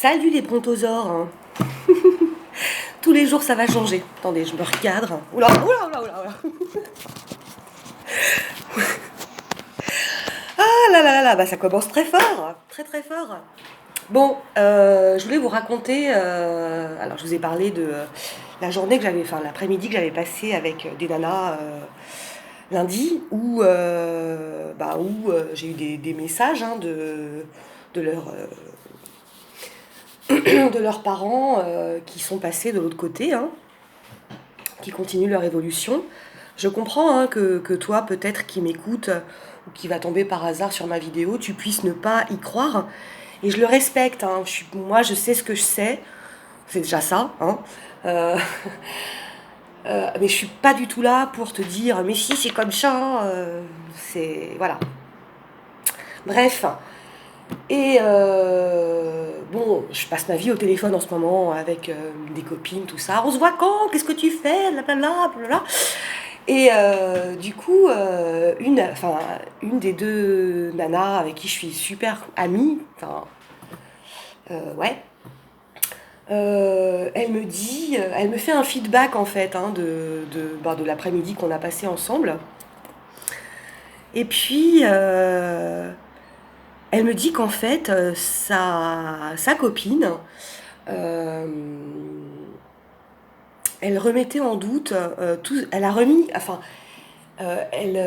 Salut les brontosaures, hein. Tous les jours ça va changer. Attendez, je me recadre. Oula, oula, oula, oula, oula. Ah là là là là, bah ça commence très fort, très très fort. Bon, je voulais vous raconter. Alors, je vous ai parlé de la journée que j'avais, enfin l'après-midi que j'avais passé avec des nanas lundi, où j'ai eu des messages hein, de leur de leurs parents qui sont passés de l'autre côté, hein, qui continuent leur évolution. Je comprends hein, que toi, peut-être qui m'écoute ou qui va tomber par hasard sur ma vidéo, tu puisses ne pas y croire. Et je le respecte. Hein. Moi, je sais ce que je sais. C'est déjà ça. Hein. Euh, mais je suis pas du tout là pour te dire, mais si, c'est comme ça. C'est voilà. Bref. Et bon, je passe ma vie au téléphone en ce moment avec des copines, tout ça. On se voit quand? Qu'est-ce que tu fais? Blablabla, blablabla. Et du coup, une des deux nanas avec qui je suis super amie, ouais, elle me fait un feedback en fait hein, de l'après-midi qu'on a passé ensemble. Et puis, elle me dit qu'en fait, sa copine, euh, elle remettait en doute tout. Elle a remis. Enfin, elle.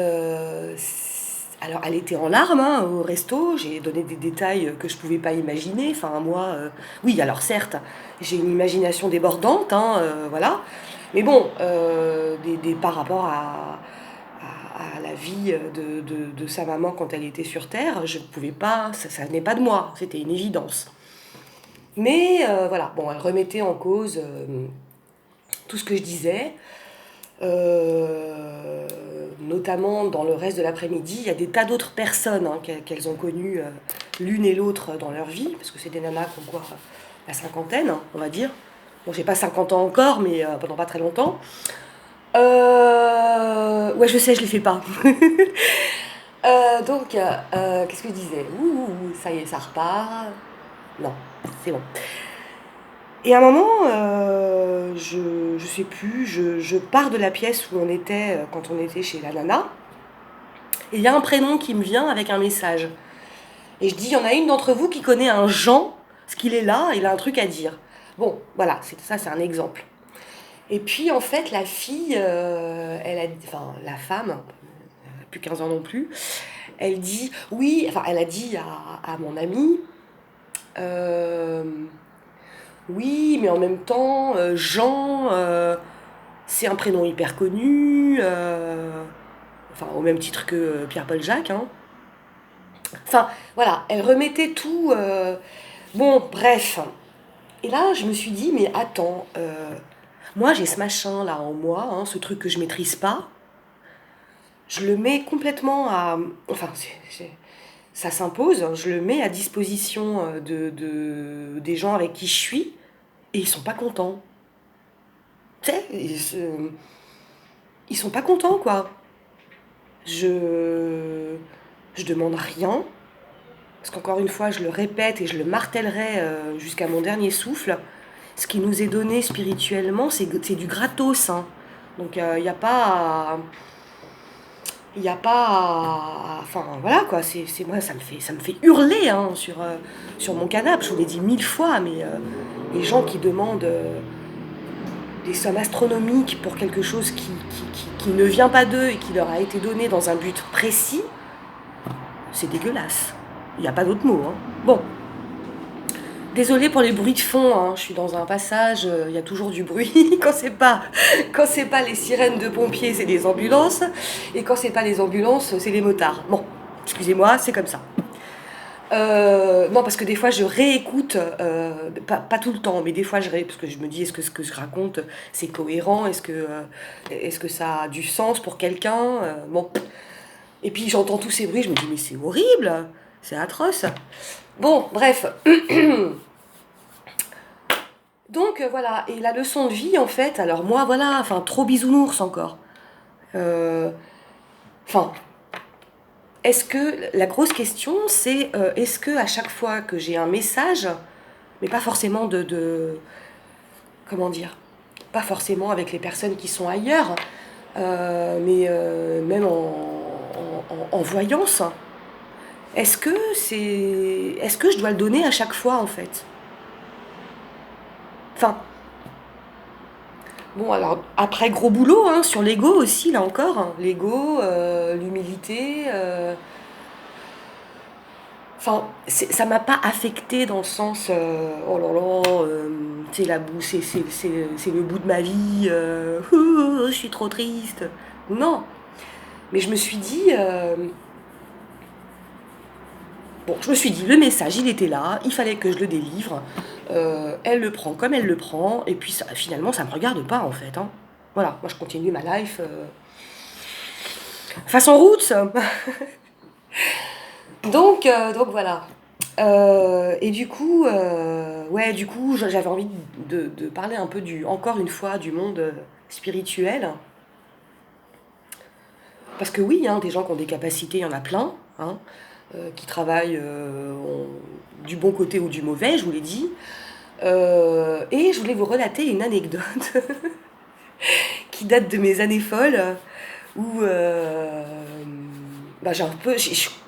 Alors, elle était en larmes hein, au resto. J'ai donné des détails que je ne pouvais pas imaginer. Enfin, moi, oui, alors certes, j'ai une imagination débordante, hein, voilà. Mais bon, par rapport à la vie de sa maman quand elle était sur Terre, je ne pouvais pas, ça n'est pas de moi, c'était une évidence. Mais voilà, bon, elle remettait en cause tout ce que je disais, notamment dans le reste de l'après-midi. Il y a des tas d'autres personnes hein, qu'elles ont connues l'une et l'autre dans leur vie, parce que c'est des nanas qui ont quoi, la cinquantaine, hein, on va dire. Bon, j'ai pas 50 ans encore, mais pendant pas très longtemps. Ouais, je sais, je les fais pas. Qu'est-ce que je disais? Ouh, ça y est, ça repart. Non, c'est bon. Et à un moment, je sais plus, je pars de la pièce où on était quand on était chez la nana. Et il y a un prénom qui me vient avec un message. Et je dis, il y en a une d'entre vous qui connaît un Jean, ce qu'il est là, il a un truc à dire. Bon, voilà, ça c'est un exemple. Et puis en fait, la fille, enfin la femme, plus 15 ans non plus, elle dit, oui, enfin elle a dit à mon ami, euh, oui, mais en même temps, Jean, c'est un prénom hyper connu, enfin au même titre que Pierre-Paul Jacques. Hein. Enfin voilà, elle remettait tout. Bon, bref. Et là, je me suis dit, mais attends, moi j'ai ce machin là en moi, hein, ce truc que je maîtrise pas. Je le mets complètement à. Enfin, ça s'impose, je le mets à disposition des gens avec qui je suis, et ils sont pas contents. Tu sais, ils sont pas contents, quoi. Je, je demande rien, parce qu'encore une fois, je le répète et je le martèlerai jusqu'à mon dernier souffle. Ce qui nous est donné spirituellement, c'est du gratos. Hein. Donc, il n'y a pas à, il n'y a pas enfin voilà quoi, moi ça me fait hurler hein, sur mon canapé, je vous l'ai dit 1000 fois, mais les gens qui demandent des sommes astronomiques pour quelque chose qui ne vient pas d'eux et qui leur a été donné dans un but précis, c'est dégueulasse. Il n'y a pas d'autre mot. Hein. Bon, désolée pour les bruits de fond, hein. Je suis dans un passage, il y a toujours du bruit. Quand c'est pas les sirènes de pompiers, c'est les ambulances. Et quand c'est pas les ambulances, c'est les motards. Bon, excusez-moi, c'est comme ça. Non, parce que des fois je réécoute, pas tout le temps, mais des fois parce que je me dis, est-ce que ce que je raconte c'est cohérent, est-ce que ça a du sens pour quelqu'un bon. Et puis j'entends tous ces bruits, je me dis, mais c'est horrible, c'est atroce. Bon, bref. Donc voilà, et la leçon de vie en fait, alors moi voilà, enfin trop bisounours encore. Euh, Enfin, est-ce que la grosse question c'est est-ce que à chaque fois que j'ai un message, mais pas forcément comment dire, pas forcément avec les personnes qui sont ailleurs, mais même en voyance. Est-ce que je dois le donner à chaque fois en fait? Enfin, bon alors après gros boulot hein, sur l'ego aussi là encore, hein. L'ego, l'humilité. Enfin, ça m'a pas affecté dans le sens oh là là, c'est la boue, c'est le bout de ma vie, je suis trop triste. Non, mais je me suis dit, bon, je me suis dit, le message, il était là, il fallait que je le délivre. Elle le prend comme elle le prend, et puis ça, finalement, ça me regarde pas en fait, hein. Voilà, moi je continue ma life façon route. Donc voilà. Et du coup, ouais, du coup, j'avais envie de parler un peu encore une fois, du monde spirituel. Parce que oui, hein, des gens qui ont des capacités, il y en a plein, hein, qui travaillent du bon côté ou du mauvais, je vous l'ai dit. Et je voulais vous relater une anecdote qui date de mes années folles, où bah, je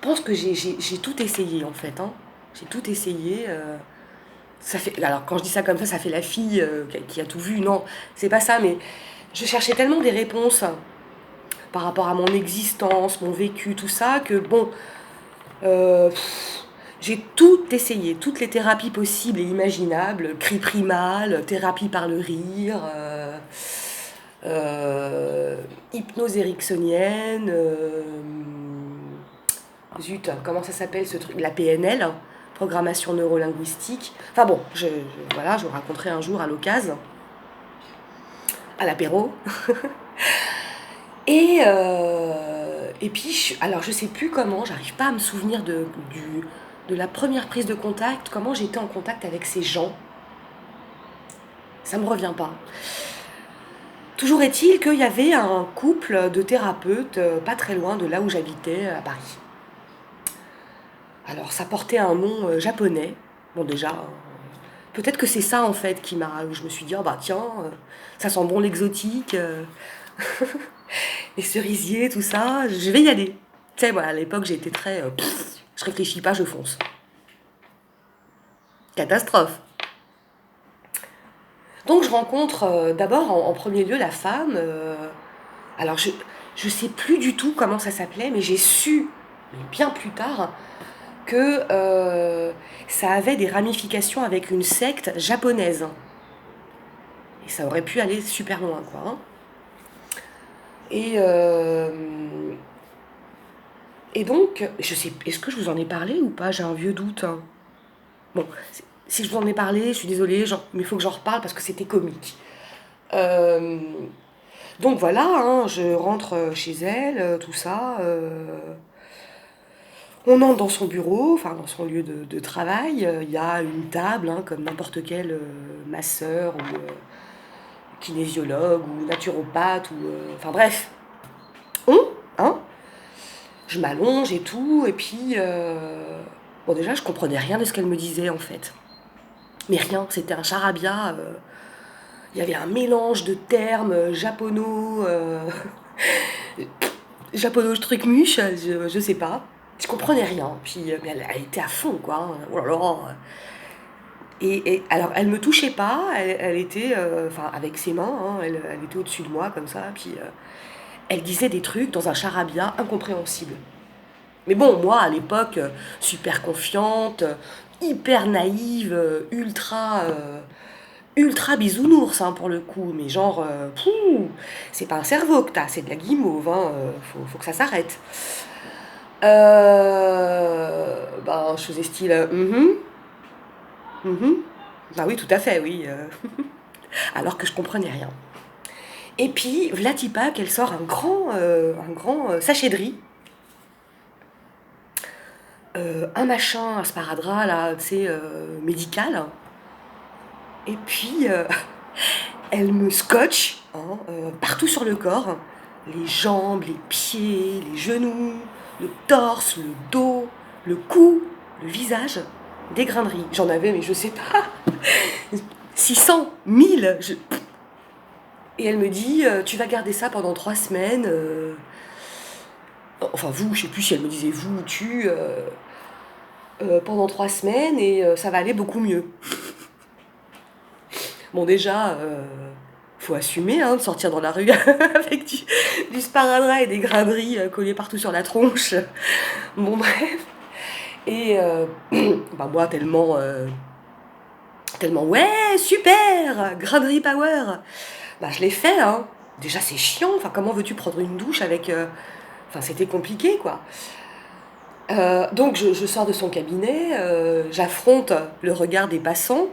pense que j'ai tout essayé en fait, hein. J'ai tout essayé. Ça fait, alors quand je dis ça comme ça fait la fille qui a tout vu. Non, c'est pas ça, mais je cherchais tellement des réponses par rapport à mon existence, mon vécu, tout ça, que bon, j'ai tout essayé, toutes les thérapies possibles et imaginables, cri primal, thérapie par le rire, hypnose ericksonienne, zut, comment ça s'appelle ce truc, la PNL, programmation neurolinguistique. Enfin bon, voilà, je vous raconterai un jour à l'occasion, à l'apéro. Et puis, alors je sais plus comment, j'arrive pas à me souvenir de la première prise de contact, comment j'étais en contact avec ces gens. Ça me revient pas. Toujours est-il qu'il y avait un couple de thérapeutes pas très loin de là où j'habitais à Paris. Alors ça portait un nom japonais. Bon déjà, peut-être que c'est ça en fait où je me suis dit, oh bah tiens, ça sent bon l'exotique, les cerisiers, tout ça, je vais y aller. Tu sais, moi à l'époque j'étais très, je réfléchis pas, je fonce. Catastrophe. Donc je rencontre d'abord en premier lieu la femme. Alors je sais plus du tout comment ça s'appelait, mais j'ai su, mais bien plus tard, que ça avait des ramifications avec une secte japonaise. Et ça aurait pu aller super loin, quoi, hein. Et, euh, et donc, je sais, est-ce que je vous en ai parlé ou pas? J'ai un vieux doute, hein. Bon, si je vous en ai parlé, je suis désolée, mais il faut que j'en reparle parce que c'était comique. Euh, donc voilà, hein, je rentre chez elle, tout ça. On entre dans son bureau, enfin dans son lieu de travail. Il y a une table, hein, comme n'importe quel masseur ou kinésiologue ou naturopathe ou enfin bref. Hein, je m'allonge et tout, et puis bon déjà je comprenais rien de ce qu'elle me disait en fait. Mais rien, c'était un charabia. Il y avait un mélange de termes japono truc-muche, je sais pas. Je comprenais rien. Puis mais elle était à fond, quoi, hein. Oh là là. Et alors, elle me touchait pas. Elle était, enfin, avec ses mains, hein, elle était au-dessus de moi, comme ça. Puis elle disait des trucs dans un charabia incompréhensible. Mais bon, moi, à l'époque, super confiante, hyper naïve, ultra bisounours, hein, pour le coup. Mais genre, c'est pas un cerveau que t'as, c'est de la guimauve, hein, faut que ça s'arrête. Ben, je faisais style, mhm. Bah oui, tout à fait, oui. Alors que je comprenais rien. Et puis, Vlatipa, qu'elle sort un grand sachet de riz, un machin, un sparadrap, là, tu sais, médical. Et puis, elle me scotche, hein, partout sur le corps. Les jambes, les pieds, les genoux, le torse, le dos, le cou, le visage, des grains de riz. J'en avais, mais je sais pas. 600, 1000. Et elle me dit, tu vas garder ça pendant 3 semaines. Enfin, vous, je sais plus si elle me disait vous ou tu, pendant 3 semaines et ça va aller beaucoup mieux. Bon, déjà, faut assumer hein, de sortir dans la rue avec du sparadrap et des grains de riz collés partout sur la tronche. Bon, bref. Et bah, moi, tellement, ouais, super, grain de riz power. Bah, je l'ai fait, hein. Déjà, c'est chiant. Enfin, comment veux-tu prendre une douche avec. Enfin, c'était compliqué, quoi. Donc, je sors de son cabinet, j'affronte le regard des passants.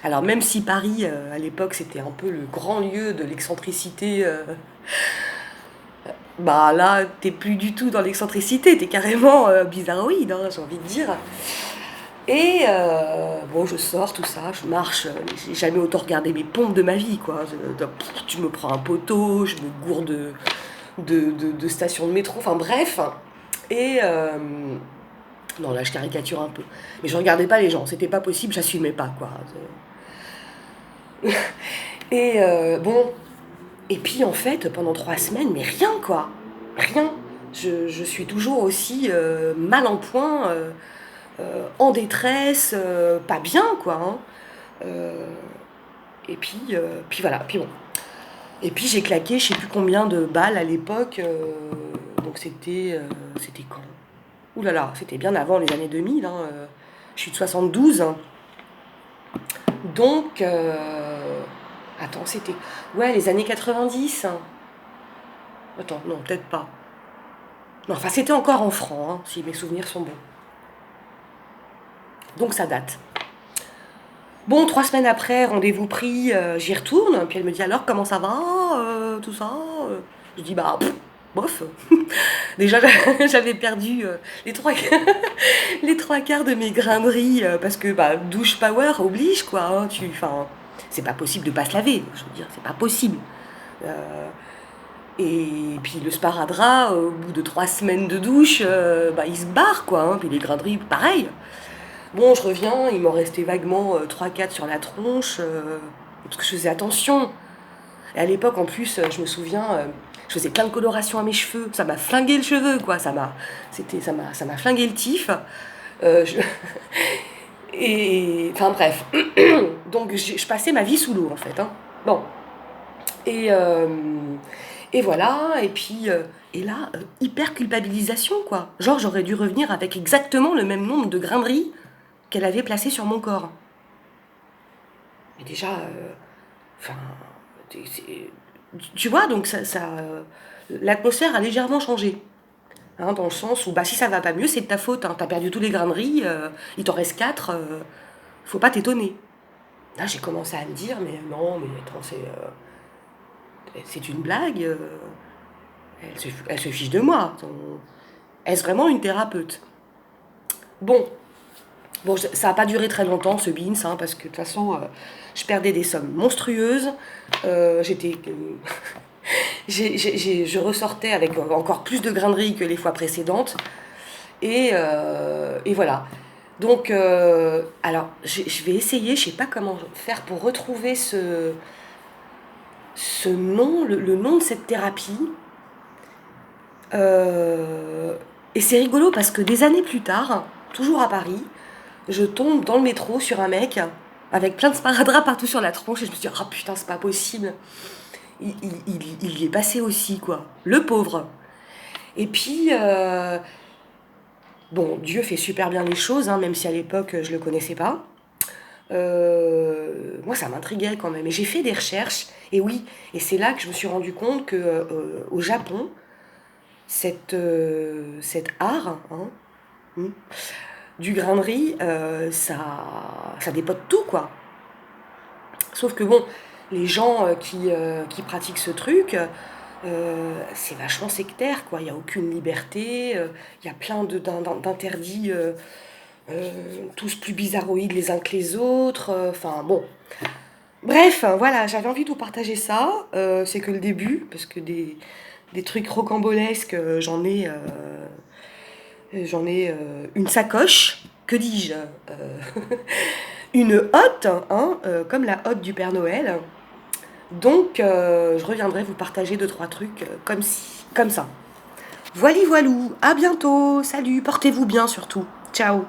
Alors, même si Paris, à l'époque, c'était un peu le grand lieu de l'excentricité, bah là, t'es plus du tout dans l'excentricité, t'es carrément bizarroïde, hein, j'ai envie de dire. Et bon, je sors, tout ça, je marche, j'ai jamais autant regardé mes pompes de ma vie, quoi. Tu me prends un poteau, je me gourde de station de métro, enfin bref. Et non, là, je caricature un peu. Mais je regardais pas les gens, c'était pas possible, j'assumais pas, quoi. Et bon, et puis en fait, pendant 3 semaines, mais rien, quoi. Rien. Je suis toujours aussi mal en point, en détresse, pas bien, quoi. Hein. Euh, et puis voilà, puis bon. Et puis j'ai claqué, je sais plus combien de balles à l'époque. Donc c'était quand? Ouh là là, c'était bien avant les années 2000. Hein, je suis de 72. Hein. Donc, attends, c'était... Ouais, les années 90. Hein. Attends, non, peut-être pas. Non, enfin, c'était encore en francs, hein, si mes souvenirs sont bons. Donc ça date. Bon, 3 semaines après, rendez-vous pris, j'y retourne. Puis elle me dit alors, comment ça va, tout ça. Je dis bah, bof. Déjà, j'avais perdu les trois quarts de mes grains de riz parce que bah, douche power oblige quoi. Hein, enfin, c'est pas possible de pas se laver. Je veux dire, c'est pas possible. Euh, et puis le sparadrap, au bout de 3 semaines de douche, bah, il se barre quoi. Hein, puis les grains de riz, pareil. Bon, je reviens, il m'en restait vaguement 3-4 sur la tronche, parce que je faisais attention. Et à l'époque, en plus, je me souviens, je faisais plein de colorations à mes cheveux. Ça m'a flingué le cheveu, quoi. Ça m'a flingué le tif. Je... Et enfin bref. Donc je passais ma vie sous l'eau, en fait. Hein. Bon. Et, euh, et voilà. Et puis, et là, hyper culpabilisation, quoi. Genre, j'aurais dû revenir avec exactement le même nombre de grains de riz qu'elle avait placé sur mon corps. Mais déjà, enfin, tu vois, donc l'atmosphère a légèrement changé. Hein, dans le sens où bah, si ça va pas mieux, c'est de ta faute. Hein, t'as perdu tous les grains de riz, il t'en reste 4, faut pas t'étonner. Là, j'ai commencé à me dire, mais non, mais attends, c'est une blague. Elle se fiche de moi. Est-ce vraiment une thérapeute? Bon, bon, ça n'a pas duré très longtemps ce beans, hein, parce que de toute façon, je perdais des sommes monstrueuses. J'étais, je ressortais avec encore plus de grains de riz que les fois précédentes. Et voilà. Donc, alors, je vais essayer, je sais pas comment faire pour retrouver ce nom, le nom de cette thérapie. Et c'est rigolo parce que des années plus tard, toujours à Paris, je tombe dans le métro sur un mec avec plein de sparadrap partout sur la tronche et je me dis, ah oh, putain, c'est pas possible. Il y est passé aussi, quoi. Le pauvre. Et puis, bon, Dieu fait super bien les choses, hein, même si à l'époque je le connaissais pas. Moi, ça m'intriguait quand même. Et j'ai fait des recherches. Et oui, et c'est là que je me suis rendu compte que au Japon, cet art hein, du grain de riz, ça dépote tout, quoi. Sauf que bon, les gens qui pratiquent ce truc, c'est vachement sectaire, quoi. Il n'y a aucune liberté, il y a plein d'interdits, tous plus bizarroïdes les uns que les autres. Enfin, bon. Bref, voilà, j'avais envie de vous partager ça. C'est que le début, parce que des trucs rocambolesques, j'en ai une sacoche. Que dis-je une hotte, hein, comme la hotte du Père Noël. Donc, je reviendrai vous partager 2-3 trucs comme ça. Voili voilou, à bientôt, salut, portez-vous bien surtout. Ciao.